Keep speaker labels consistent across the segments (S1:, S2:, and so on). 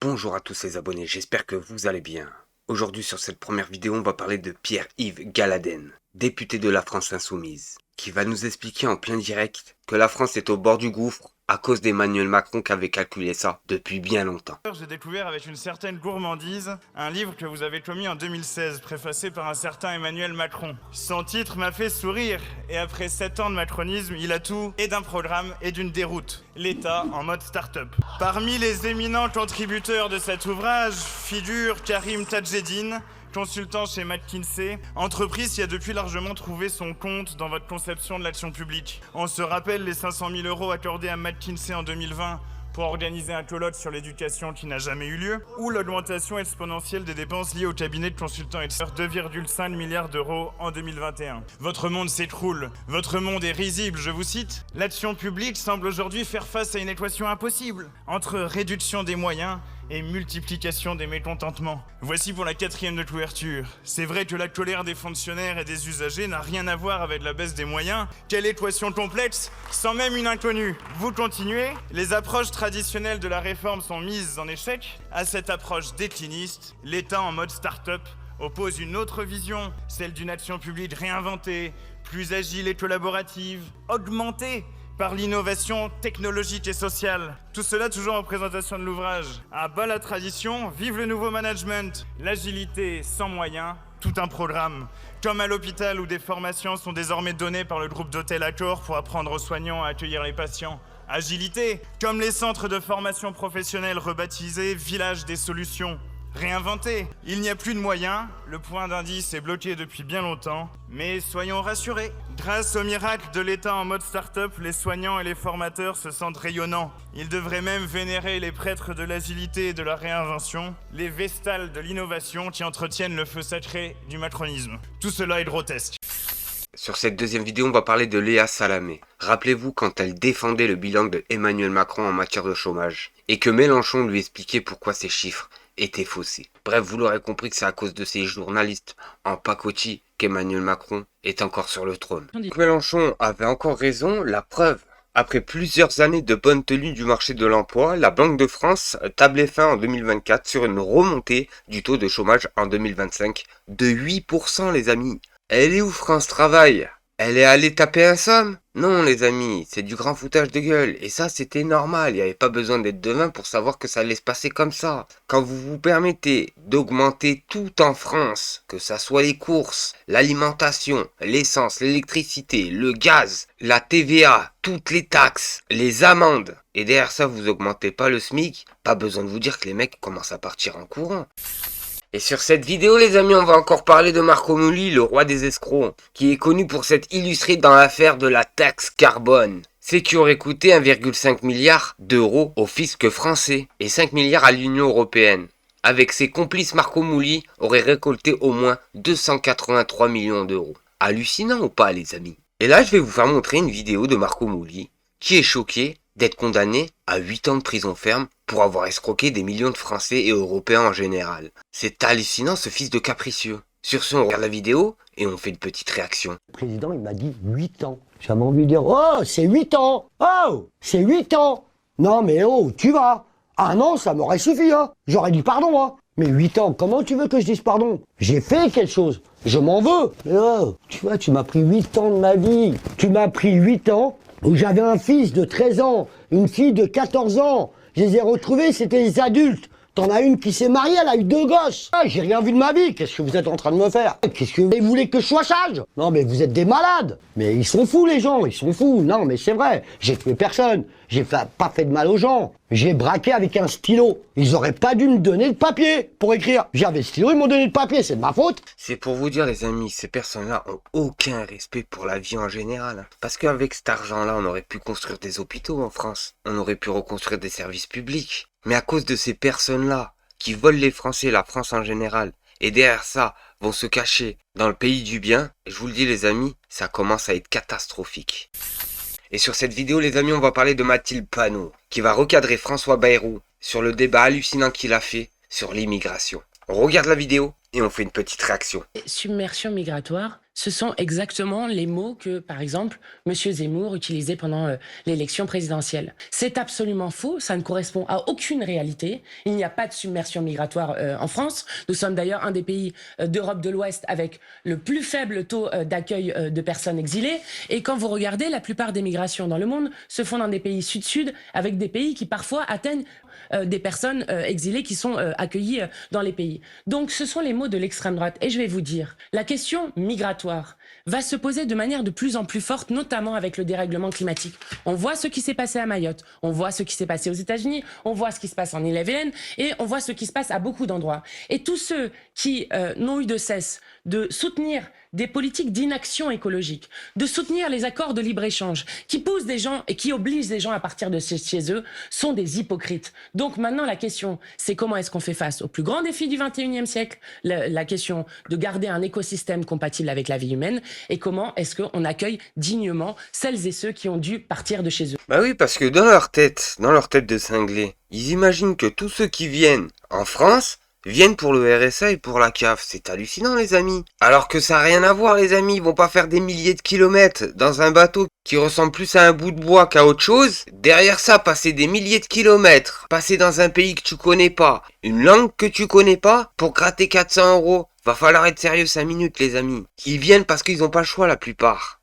S1: Bonjour à tous les abonnés, j'espère que vous allez bien. Aujourd'hui sur cette première vidéo, on va parler de Pierre-Yves Galaden, député de la France Insoumise, qui va nous expliquer en plein direct que la France est au bord du gouffre à cause d'Emmanuel Macron qui avait calculé ça depuis bien longtemps.
S2: J'ai découvert avec une certaine gourmandise un livre que vous avez commis en 2016, préfacé par un certain Emmanuel Macron. Son titre m'a fait sourire, et après 7 ans de macronisme, il a tout, et d'un programme et d'une déroute. L'État en mode start-up. Parmi les éminents contributeurs de cet ouvrage figure Karim Tadjeddine, consultant chez McKinsey, entreprise qui a depuis largement trouvé son compte dans votre conception de l'action publique. On se rappelle les 500 000 € accordés à McKinsey en 2020 pour organiser un colloque sur l'éducation qui n'a jamais eu lieu, ou l'augmentation exponentielle des dépenses liées au cabinet de consultants et de 2,5 milliards d'euros en 2021. Votre monde s'écroule, votre monde est risible, je vous cite. L'action publique semble aujourd'hui faire face à une équation impossible, entre réduction des moyens et multiplication des mécontentements. Voici pour la 4e de couverture. C'est vrai que la colère des fonctionnaires et des usagers n'a rien à voir avec la baisse des moyens. Quelle équation complexe, sans même une inconnue. Vous continuez, les approches traditionnelles de la réforme sont mises en échec. À cette approche décliniste, l'État en mode start-up oppose une autre vision, celle d'une action publique réinventée, plus agile et collaborative, augmentée par l'innovation technologique et sociale. Tout cela toujours en présentation de l'ouvrage. À bas la tradition, vive le nouveau management. L'agilité sans moyens, tout un programme. Comme à l'hôpital où des formations sont désormais données par le groupe d'hôtel Accor pour apprendre aux soignants à accueillir les patients. Agilité, comme les centres de formation professionnelle rebaptisés Village des solutions. Réinventé. Il n'y a plus de moyens, le point d'indice est bloqué depuis bien longtemps, mais soyons rassurés. Grâce au miracle de l'État en mode start-up, les soignants et les formateurs se sentent rayonnants. Ils devraient même vénérer les prêtres de l'agilité et de la réinvention, les vestales de l'innovation qui entretiennent le feu sacré du macronisme. Tout cela est grotesque.
S1: Sur cette deuxième vidéo, on va parler de Léa Salamé. Rappelez-vous quand elle défendait le bilan de Emmanuel Macron en matière de chômage, et que Mélenchon lui expliquait pourquoi ces chiffres étaient faussés. Bref, vous l'aurez compris que c'est à cause de ces journalistes en pacotille qu'Emmanuel Macron est encore sur le trône. Mélenchon avait encore raison, la preuve. Après plusieurs années de bonne tenue du marché de l'emploi, la Banque de France tablait fin en 2024 sur une remontée du taux de chômage en 2025 de 8% les amis. Elle est où France Travail? Elle est allée taper un somme? Non les amis, c'est du grand foutage de gueule. Et ça c'était normal, il n'y avait pas besoin d'être devin pour savoir que ça allait se passer comme ça. Quand vous vous permettez d'augmenter tout en France, que ça soit les courses, l'alimentation, l'essence, l'électricité, le gaz, la TVA, toutes les taxes, les amendes, et derrière ça vous augmentez pas le SMIC, pas besoin de vous dire que les mecs commencent à partir en courant. Et sur cette vidéo les amis, on va encore parler de Marco Mouli, le roi des escrocs, qui est connu pour s'être illustré dans l'affaire de la taxe carbone. C'est qui aurait coûté 1,5 milliard d'euros au fisc français et 5 milliards à l'Union européenne. Avec ses complices, Marco Mouli aurait récolté au moins 283 millions d'euros. Hallucinant ou pas les amis? Et là je vais vous faire montrer une vidéo de Marco Mouli qui est choqué d'être condamné à 8 ans de prison ferme pour avoir escroqué des millions de Français et Européens en général. C'est hallucinant ce fils de capricieux. Sur ce, on regarde la vidéo et on fait une petite réaction.
S3: Le président, il m'a dit 8 ans. J'avais envie de dire, oh, c'est 8 ans. Oh, c'est 8 ans. Non, mais oh, tu vas. Ah non, ça m'aurait suffi, hein. J'aurais dit pardon, hein. Mais 8 ans, comment tu veux que je dise pardon? J'ai fait quelque chose. Je m'en veux. Mais oh, tu vois, tu m'as pris 8 ans de ma vie. Tu m'as pris 8 ans où j'avais un fils de 13 ans, une fille de 14 ans. Je les ai retrouvés, c'était des adultes. T'en as une qui s'est mariée, elle a eu 2 gosses. Ah, j'ai rien vu de ma vie. Qu'est-ce que vous êtes en train de me faire? Qu'est-ce que vous voulez que je sois sage? Non, mais vous êtes des malades. Mais ils sont fous, les gens. Ils sont fous. Non, mais c'est vrai. J'ai tué personne. Pas fait de mal aux gens. J'ai braqué avec un stylo. Ils auraient pas dû me donner le papier pour écrire. J'avais le stylo, ils m'ont donné le papier. C'est de ma faute.
S1: C'est pour vous dire les amis, ces personnes-là ont aucun respect pour la vie en général. Parce qu'avec cet argent-là, on aurait pu construire des hôpitaux en France. On aurait pu reconstruire des services publics. Mais à cause de ces personnes-là, qui volent les Français, la France en général, et derrière ça, vont se cacher dans le pays du bien, et je vous le dis les amis, ça commence à être catastrophique. Et sur cette vidéo les amis, on va parler de Mathilde Panot, qui va recadrer François Bayrou sur le débat hallucinant qu'il a fait sur l'immigration. On regarde la vidéo et on fait une petite réaction.
S4: Submersion migratoire, Ce sont exactement les mots que, par exemple, M. Zemmour utilisait pendant l'élection présidentielle. C'est absolument faux, ça ne correspond à aucune réalité. Il n'y a pas de submersion migratoire en France. Nous sommes d'ailleurs un des pays d'Europe de l'Ouest avec le plus faible taux d'accueil de personnes exilées. Et quand vous regardez, la plupart des migrations dans le monde se font dans des pays sud-sud, avec des pays qui parfois atteignent des personnes exilées qui sont accueillies dans les pays. Donc ce sont les mots de l'extrême droite. Et je vais vous dire, la question migratoire va se poser de manière de plus en plus forte, notamment avec le dérèglement climatique. On voit ce qui s'est passé à Mayotte, on voit ce qui s'est passé aux États-Unis, on voit ce qui se passe en Ille-et-Vilaine et on voit ce qui se passe à beaucoup d'endroits. Et tous ceux qui n'ont eu de cesse de soutenir des politiques d'inaction écologique, de soutenir les accords de libre-échange qui poussent des gens et qui obligent les gens à partir de chez eux, sont des hypocrites. Donc maintenant, la question, c'est comment est-ce qu'on fait face au plus grand défi du 21e siècle, la question de garder un écosystème compatible avec la vie humaine, et comment est-ce qu'on accueille dignement celles et ceux qui ont dû partir de chez eux.
S1: Bah oui, parce que dans leur tête de cinglés, ils imaginent que tous ceux qui viennent en France viennent pour le RSA et pour la CAF. C'est hallucinant, les amis. Alors que ça n'a rien à voir, les amis. Ils vont pas faire des milliers de kilomètres dans un bateau qui ressemble plus à un bout de bois qu'à autre chose. Derrière ça, passer des milliers de kilomètres, passer dans un pays que tu connais pas, une langue que tu connais pas, pour gratter 400 €. Va falloir être sérieux 5 minutes, les amis. Ils viennent parce qu'ils ont pas le choix, la plupart.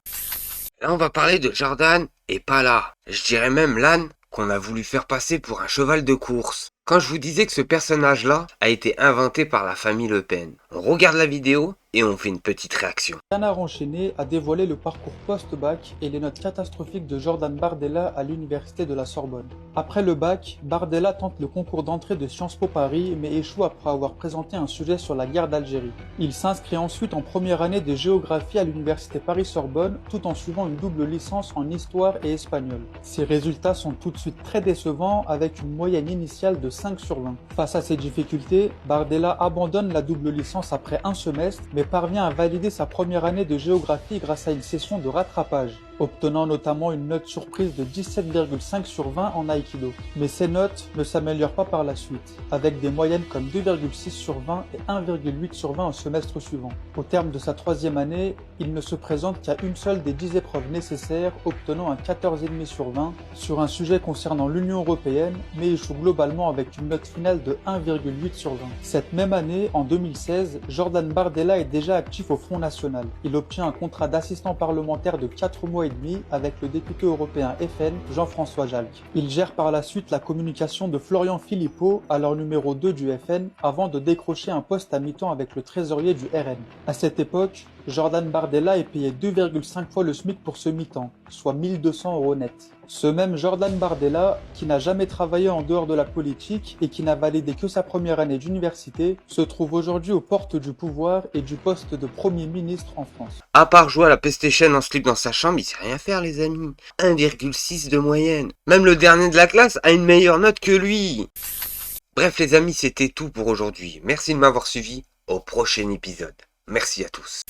S1: Là, on va parler de Jordan et pas là. Je dirais même l'âne qu'on a voulu faire passer pour un cheval de course. Quand je vous disais que ce personnage-là a été inventé par la famille Le Pen. On regarde la vidéo et on fait une petite réaction.
S5: Canard enchaîné a dévoilé le parcours post-bac et les notes catastrophiques de Jordan Bardella à l'université de la Sorbonne. Après le bac, Bardella tente le concours d'entrée de Sciences Po Paris mais échoue après avoir présenté un sujet sur la guerre d'Algérie. Il s'inscrit ensuite en première année de géographie à l'université Paris-Sorbonne tout en suivant une double licence en histoire et espagnol. Ses résultats sont tout de suite très décevants avec une moyenne initiale de 5 sur 20. Face à ces difficultés, Bardella abandonne la double licence après un semestre mais parvient à valider sa première année de géographie grâce à une session de rattrapage, obtenant notamment une note surprise de 17,5 sur 20 en Aïkido. Mais ces notes ne s'améliorent pas par la suite, avec des moyennes comme 2,6 sur 20 et 1,8 sur 20 au semestre suivant. Au terme de sa troisième année, il ne se présente qu'à une seule des 10 épreuves nécessaires, obtenant un 14,5 sur 20 sur un sujet concernant l'Union Européenne, mais échoue globalement avec une note finale de 1,8 sur 20. Cette même année, en 2016, Jordan Bardella est déjà actif au Front National. Il obtient un contrat d'assistant parlementaire de 4 mois et demi avec le député européen FN Jean-François Jalc. Il gère par la suite la communication de Florian Philippot, alors numéro 2 du FN, avant de décrocher un poste à mi-temps avec le trésorier du RN. À cette époque, Jordan Bardella est payé 2,5 fois le SMIC pour ce mi-temps, soit 1200 € net. Ce même Jordan Bardella, qui n'a jamais travaillé en dehors de la politique et qui n'a validé que sa première année d'université, se trouve aujourd'hui aux portes du pouvoir et du poste de Premier ministre en France.
S1: À part jouer à la PlayStation en slip dans sa chambre, il sait rien faire, les amis. 1,6 de moyenne. Même le dernier de la classe a une meilleure note que lui. Bref, les amis, c'était tout pour aujourd'hui. Merci de m'avoir suivi. Au prochain épisode. Merci à tous.